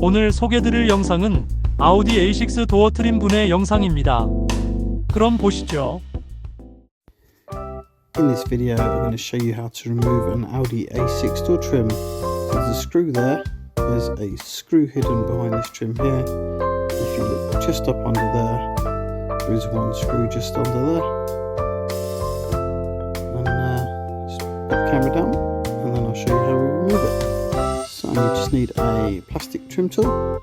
오늘 소개드릴 영상은 아우디 A6 도어트림 분해 영상입니다. 그럼 보시죠. In this video I'm going to show you how to remove an Audi A6 door trim. So there's a screw there, there's a screw hidden behind this trim here. If you look just up under there, there is one screw just under there. And just put the camera down and then I'll show you how we remove it. So you just need a plastic trim tool,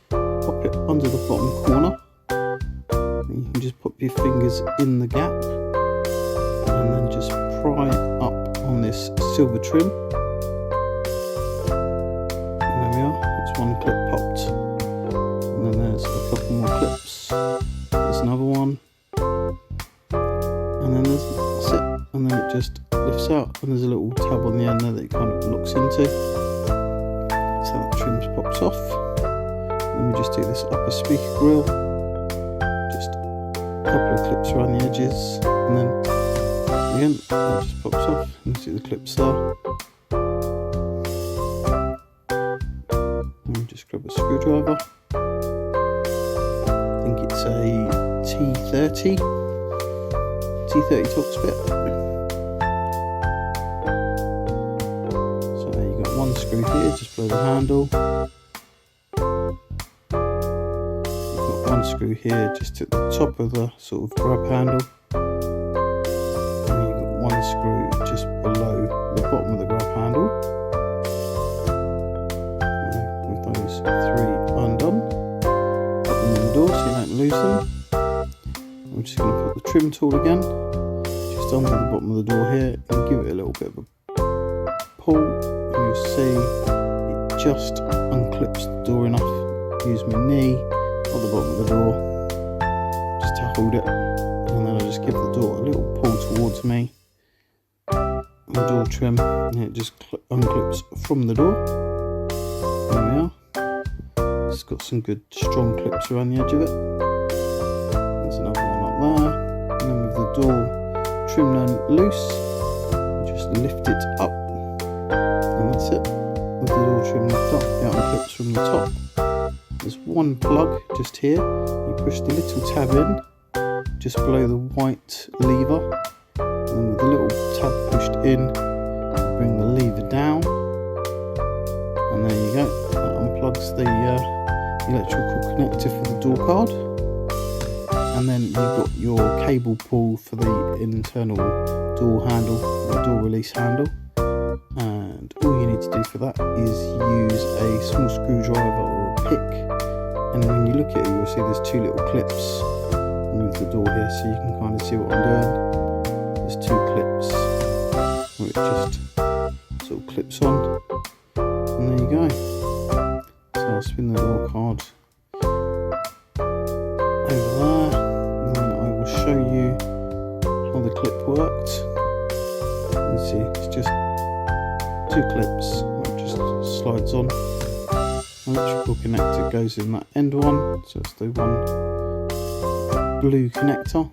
pop it under the bottom corner, and you can just pop your fingers in the gap and then just pry up on this silver trim. And there we are, that's one clip popped. And then there's a couple more clips. There's another one. And then that's it. And then it just lifts out and there's a little tab on the end there that it kind of locks into. So that trim pops off. Then we just do this upper speaker grill. Just a couple of clips around the edges and then again, it just pops off. You can see the clips there. And just grab a screwdriver. I think it's a T30 Torx bit. So you've got one screw here, just below the handle. You've got one screw here, just at the top of the sort of grab handle. One screw just below the bottom of the grab handle. With those three undone, put them in the door so you don't lose them. I'm just going to put the trim tool again, just under the bottom of the door here, and give it a little bit of a pull, and you'll see it just unclips the door enough. Use my knee at the bottom of the door just to hold it, and then I just give the door a little pull towards me. The door trim, and it just unclips from the door. There we are. It's got some good strong clips around the edge of it. There's another one up there. And then with the door trim loose, you just lift it up, and that's it. With the door trim lift up, it unclips from the top. There's one plug just here. You push the little tab in, just below the white lever. And then with the little tab pushed in, bring the lever down, and there you go. That unplugs the electrical connector for the door card, and then you've got your cable pull for the internal door handle, the door release handle. And all you need to do for that is use a small screwdriver or a pick, and when you look at it you'll see there's two little clips. Move the door here so you can kind of see what I'm doing. There's two clips where it just sort of clips on, and there you go. So I'll spin the door card over there, and then I will show you how the clip worked. You can see it's just two clips, it just slides on. Electrical connector goes in that end one, so it's the one blue connector.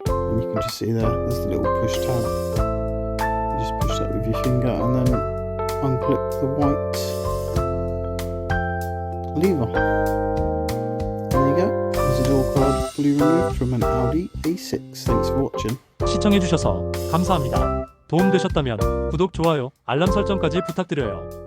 And you can just see there's the little push tab. You just push that with your finger and then unclip the white lever. There you go. There's a door card fully removed from an Audi A6. Thanks for watching. 시청해주셔서 감사합니다. 도움되셨다면 구독, 좋아요, 알람 설정까지 부탁드려요.